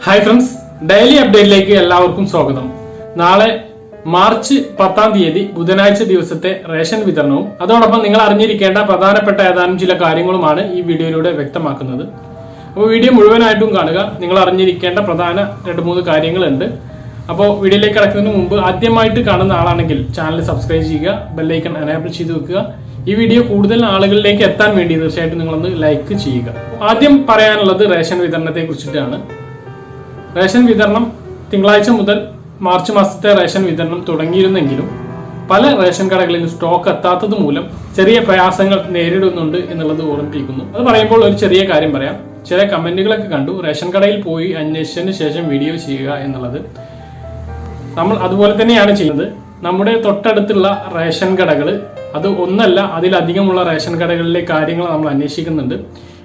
Hi friends, daily അപ്ഡേറ്റിലേക്ക് എല്ലാവർക്കും സ്വാഗതം. നാളെ മാർച്ച് 10-ാം തീയതി ബുധനാഴ്ച ദിവസത്തെ റേഷൻ വിതരണവും അതോടൊപ്പം നിങ്ങൾ അറിഞ്ഞിരിക്കേണ്ട പ്രധാനപ്പെട്ട ഏതാനും ചില കാര്യങ്ങളുമാണ് ഈ വീഡിയോയിലൂടെ വ്യക്തമാക്കുന്നത്. അപ്പോൾ വീഡിയോ മുഴുവനായിട്ടും കാണുക. നിങ്ങൾ അറിഞ്ഞിരിക്കേണ്ട പ്രധാന 2-3 കാര്യങ്ങളുണ്ട്. അപ്പോൾ വീഡിയോയിലേക്ക് കടക്കുന്നതിന് മുമ്പ് ആദ്യമായിട്ട് കാണുന്ന ആളാണെങ്കിൽ ചാനൽ സബ്സ്ക്രൈബ് ചെയ്യുക, ബെല്ലൈക്കൺ എനേബിൾ ചെയ്ത് വെക്കുക. ഈ വീഡിയോ കൂടുതൽ ആളുകളിലേക്ക് എത്താൻ വേണ്ടി തീർച്ചയായിട്ടും നിങ്ങളൊന്ന് ലൈക്ക് ചെയ്യുക. ആദ്യം പറയാനുള്ളത് റേഷൻ വിതരണത്തെ കുറിച്ചിട്ടാണ്. റേഷൻ വിതരണം തിങ്കളാഴ്ച മുതൽ മാർച്ച് മാസത്തെ റേഷൻ വിതരണം തുടങ്ങിയിരുന്നെങ്കിലും പല റേഷൻ കടകളിലും സ്റ്റോക്ക് എത്താത്തത് മൂലം ചെറിയ പ്രയാസങ്ങൾ നേരിടുന്നുണ്ട് എന്നുള്ളത് ഓർമ്മിപ്പിക്കുന്നു. അത് പറയുമ്പോൾ ഒരു ചെറിയ കാര്യം പറയാം. ചില കമന്റുകളൊക്കെ കണ്ടു, റേഷൻ കടയിൽ പോയി അന്വേഷിച്ചതിന് ശേഷം വീഡിയോ ചെയ്യുക എന്നുള്ളത്. നമ്മൾ അതുപോലെ തന്നെയാണ് ചെയ്യുന്നത്. നമ്മുടെ തൊട്ടടുത്തുള്ള റേഷൻ കടകൾ, അത് ഒന്നല്ല അതിലധികമുള്ള റേഷൻ കടകളിലെ കാര്യങ്ങൾ നമ്മൾ അന്വേഷിക്കുന്നുണ്ട്.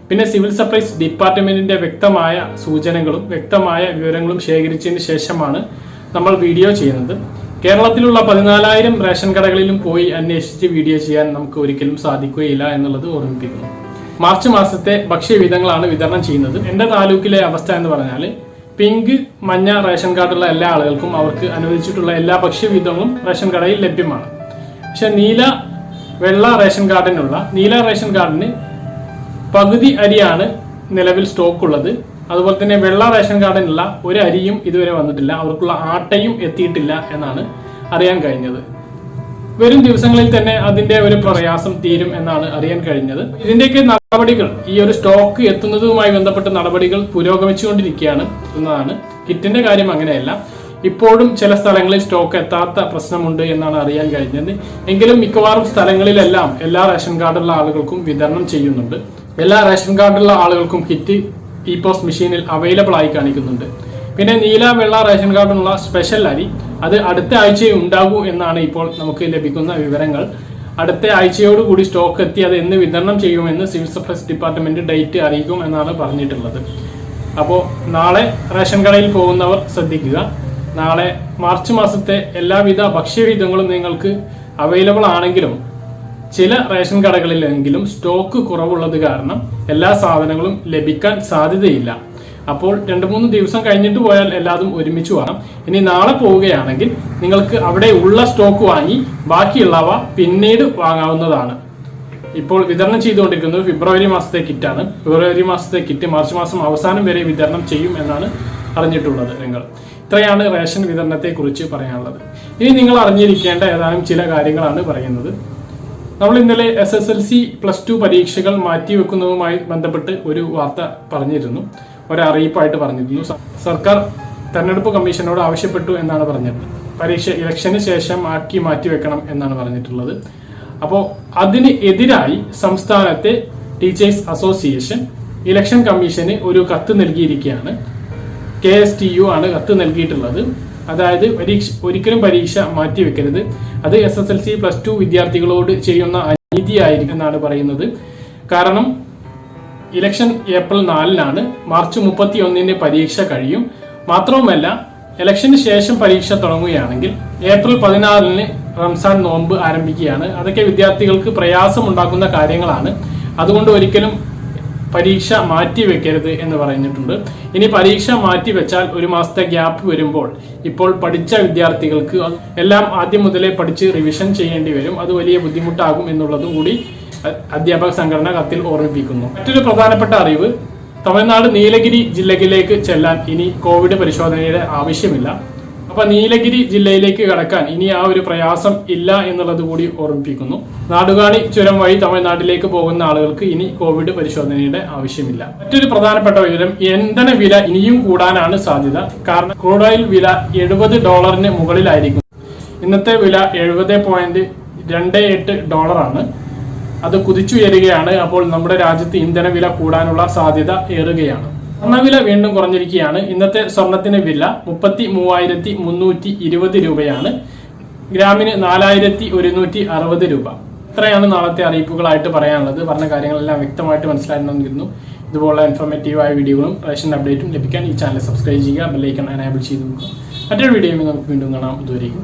പിന്നെ സിവിൽ സപ്ലൈസ് ഡിപ്പാർട്ട്മെന്റിന്റെ വ്യക്തമായ സൂചനകളും വ്യക്തമായ വിവരങ്ങളും ശേഖരിച്ചതിന് ശേഷമാണ് നമ്മൾ വീഡിയോ ചെയ്യുന്നത്. കേരളത്തിലുള്ള 14,000 റേഷൻ കടകളിലും പോയി അന്വേഷിച്ച് വീഡിയോ ചെയ്യാൻ നമുക്ക് ഒരിക്കലും സാധിക്കുകയില്ല എന്നുള്ളത് ഓർമ്മിപ്പിക്കുന്നു. മാർച്ച് മാസത്തെ ഭക്ഷ്യവിധങ്ങളാണ് വിതരണം ചെയ്യുന്നത്. എന്റെ താലൂക്കിലെ അവസ്ഥ എന്ന് പറഞ്ഞാൽ പിങ്ക്, മഞ്ഞ റേഷൻ കാർഡുള്ള എല്ലാ ആളുകൾക്കും അവർക്ക് അനുവദിച്ചിട്ടുള്ള എല്ലാ ഭക്ഷ്യവിധങ്ങളും റേഷൻ കടയിൽ ലഭ്യമാണ്. പക്ഷെ വെള്ള റേഷൻ കാർഡിന് പകുതി അരിയാണ് നിലവിൽ സ്റ്റോക്ക് ഉള്ളത്. അതുപോലെ തന്നെ വെള്ള റേഷൻ കാർഡിനുള്ള ഒരു അരിയും ഇതുവരെ വന്നിട്ടില്ല. അവർക്കുള്ള ആട്ടയും എത്തിയിട്ടില്ല എന്നാണ് അറിയാൻ കഴിഞ്ഞത്. വരും ദിവസങ്ങളിൽ തന്നെ അതിന്റെ ഒരു പ്രയാസം തീരും എന്നാണ് അറിയാൻ കഴിഞ്ഞത്. ഇതിന്റെയൊക്കെ നടപടികൾ, ഈ ഒരു സ്റ്റോക്ക് എത്തുന്നതുമായി ബന്ധപ്പെട്ട നടപടികൾ പുരോഗമിച്ചുകൊണ്ടിരിക്കുകയാണ് എന്നതാണ്. കിറ്റിന്റെ കാര്യം അങ്ങനെയല്ല. ഇപ്പോഴും ചില സ്ഥലങ്ങളിൽ സ്റ്റോക്ക് എത്താത്ത പ്രശ്നമുണ്ട് എന്നാണ് അറിയാൻ കഴിഞ്ഞത്. എങ്കിലും മിക്കവാറും സ്ഥലങ്ങളിലെല്ലാം എല്ലാ റേഷൻ കാർഡുള്ള ആളുകൾക്കും വിതരണം ചെയ്യുന്നുണ്ട്. എല്ലാ റേഷൻ കാർഡുള്ള ആളുകൾക്കും കിറ്റ് ഈ പോസ്റ്റ് മെഷീനിൽ അവൈലബിൾ ആയി കാണിക്കുന്നുണ്ട്. പിന്നെ നീല, വെള്ള റേഷൻ കാർഡിനുള്ള സ്പെഷ്യൽ അരി അത് അടുത്ത ആഴ്ചയെ ഉണ്ടാകൂ എന്നാണ് ഇപ്പോൾ നമുക്ക് ലഭിക്കുന്ന വിവരങ്ങൾ. അടുത്ത ആഴ്ചയോടുകൂടി സ്റ്റോക്ക് എത്തി അത് എന്ന് വിതരണം ചെയ്യുമെന്ന് സിവിൽ സപ്ലൈസ് ഡിപ്പാർട്ട്മെന്റ് ഡേറ്റ് അറിയിക്കും എന്നാണ് പറഞ്ഞിട്ടുള്ളത്. അപ്പോൾ നാളെ റേഷൻ കടയിൽ പോകുന്നവർ ശ്രദ്ധിക്കുക. നാളെ മാർച്ച് മാസത്തെ എല്ലാവിധ ഭക്ഷ്യവിധങ്ങളും നിങ്ങൾക്ക് അവൈലബിൾ ആണെങ്കിലും ചില റേഷൻ കടകളിലെങ്കിലും സ്റ്റോക്ക് കുറവുള്ളത് കാരണം എല്ലാ സാധനങ്ങളും ലഭിക്കാൻ സാധ്യതയില്ല. അപ്പോൾ 2-3 ദിവസം കഴിഞ്ഞിട്ട് പോയാൽ എല്ലാതും ഒരുമിച്ച് വേണം. ഇനി നാളെ പോവുകയാണെങ്കിൽ നിങ്ങൾക്ക് അവിടെ ഉള്ള സ്റ്റോക്ക് വാങ്ങി ബാക്കിയുള്ളവ പിന്നീട് വാങ്ങാവുന്നതാണ്. ഇപ്പോൾ വിതരണം ചെയ്തുകൊണ്ടിരിക്കുന്നത് ഫെബ്രുവരി മാസത്തെ കിറ്റാണ്. ഫെബ്രുവരി മാസത്തെ കിറ്റ് മാർച്ച് മാസം അവസാനം വരെ വിതരണം ചെയ്യും എന്നാണ് അറിഞ്ഞിട്ടുള്ളത്. ഇത്രയാണ് റേഷൻ വിതരണത്തെ കുറിച്ച് പറയാനുള്ളത്. ഇനി നിങ്ങൾ അറിഞ്ഞിരിക്കേണ്ട ഏതാനും ചില കാര്യങ്ങളാണ് പറയുന്നത്. നമ്മൾ ഇന്നലെ SSLC +2 പരീക്ഷകൾ മാറ്റിവെക്കുന്നതുമായി ബന്ധപ്പെട്ട് ഒരു വാർത്ത പറഞ്ഞിരുന്നു, ഒരറിയിപ്പായിട്ട് പറഞ്ഞിരുന്നു. സർക്കാർ തെരഞ്ഞെടുപ്പ് കമ്മീഷനോട് ആവശ്യപ്പെട്ടു എന്നാണ് പറഞ്ഞത്. പരീക്ഷ ഇലക്ഷന് ശേഷം ആക്കി മാറ്റിവെക്കണം എന്നാണ് പറഞ്ഞിട്ടുള്ളത്. അപ്പോൾ അതിന് എതിരായി സംസ്ഥാനത്തെ ടീച്ചേഴ്സ് അസോസിയേഷൻ ഇലക്ഷൻ കമ്മീഷന് ഒരു കത്ത് നൽകിയിരിക്കുകയാണ്. KSTU ആണ് കത്ത് നൽകിയിട്ടുള്ളത്. അതായത് ഒരിക്കലും പരീക്ഷ മാറ്റിവെക്കരുത്, അത് SSLC +2 വിദ്യാർത്ഥികളോട് ചെയ്യുന്ന അനീതിയായിരിക്കും എന്നാണ് പറയുന്നത്. കാരണം ഇലക്ഷൻ ഏപ്രിൽ 4-നാണ്, മാർച്ച് 31-ന് പരീക്ഷ കഴിയും. മാത്രവുമല്ല ഇലക്ഷന് ശേഷം പരീക്ഷ തുടങ്ങുകയാണെങ്കിൽ ഏപ്രിൽ 16-ന് റംസാൻ നോമ്പ് ആരംഭിക്കുകയാണ്. അതൊക്കെ വിദ്യാർത്ഥികൾക്ക് പ്രയാസമുണ്ടാക്കുന്ന കാര്യങ്ങളാണ്. അതുകൊണ്ട് ഒരിക്കലും പരീക്ഷ മാറ്റിവെക്കരുത് എന്ന് പറഞ്ഞിട്ടുണ്ട്. ഇനി പരീക്ഷ മാറ്റിവെച്ചാൽ 1 മാസത്തെ ഗ്യാപ്പ് വരുമ്പോൾ ഇപ്പോൾ പഠിച്ച വിദ്യാർത്ഥികൾക്ക് എല്ലാം ആദ്യം മുതലേ പഠിച്ച് റിവിഷൻ ചെയ്യേണ്ടി വരും. അത് വലിയ ബുദ്ധിമുട്ടാകും എന്നുള്ളതും കൂടി അധ്യാപക സംഘടന കത്തിൽ ഓർമ്മിപ്പിക്കുന്നു. മറ്റൊരു പ്രധാനപ്പെട്ട അറിവ്, തമിഴ്നാട് നീലഗിരി ജില്ലയിലേക്ക് ചെല്ലാൻ ഇനി കോവിഡ് പരിശോധനയുടെ ആവശ്യമില്ല. അപ്പൊ നീലഗിരി ജില്ലയിലേക്ക് കടക്കാൻ ഇനി ആ ഒരു പ്രയാസം ഇല്ല എന്നുള്ളത് കൂടി ഓർമ്മിപ്പിക്കുന്നു. നാടുകാണി ചുരം വഴി തമിഴ്നാട്ടിലേക്ക് പോകുന്ന ആളുകൾക്ക് ഇനി കോവിഡ് പരിശോധനയുടെ ആവശ്യമില്ല. മറ്റൊരു പ്രധാനപ്പെട്ട വിവരം, ഇന്ധന വില ഇനിയും കൂടാനാണ് സാധ്യത. കാരണം ക്രൂഡ് ഓയിൽ വില $70 മുകളിലായിരിക്കും. ഇന്നത്തെ വില $70.28 അത് കുതിച്ചുയരുകയാണ്. അപ്പോൾ നമ്മുടെ രാജ്യത്ത് ഇന്ധന വില കൂടാനുള്ള സാധ്യത ഏറുകയാണ്. സ്വർണ്ണവില വീണ്ടും കുറഞ്ഞിരിക്കുകയാണ്. ഇന്നത്തെ സ്വർണത്തിന് വില 33,320 രൂപയാണ്. ഗ്രാമിന് 4,160 രൂപ. ഇത്രയാണ് നാളത്തെ അറിയിപ്പുകളായിട്ട് പറയാനുള്ളത്. പറഞ്ഞ കാര്യങ്ങളെല്ലാം വ്യക്തമായിട്ട് മനസ്സിലായിട്ടുണ്ടെന്നിരുന്നു. ഇതുപോലുള്ള ഇൻഫോർമേറ്റീവായ വീഡിയോകളും റേഷൻ അപ്ഡേറ്റും ലഭിക്കാൻ ഈ ചാനൽ സബ്സ്ക്രൈബ് ചെയ്യുക, ബെല്ലൈക്കൺ എനേബിൾ ചെയ്ത് നോക്കുക. മറ്റൊരു വീഡിയോയിൽ നമുക്ക് വീണ്ടും കാണാം. ഇതുവരെയും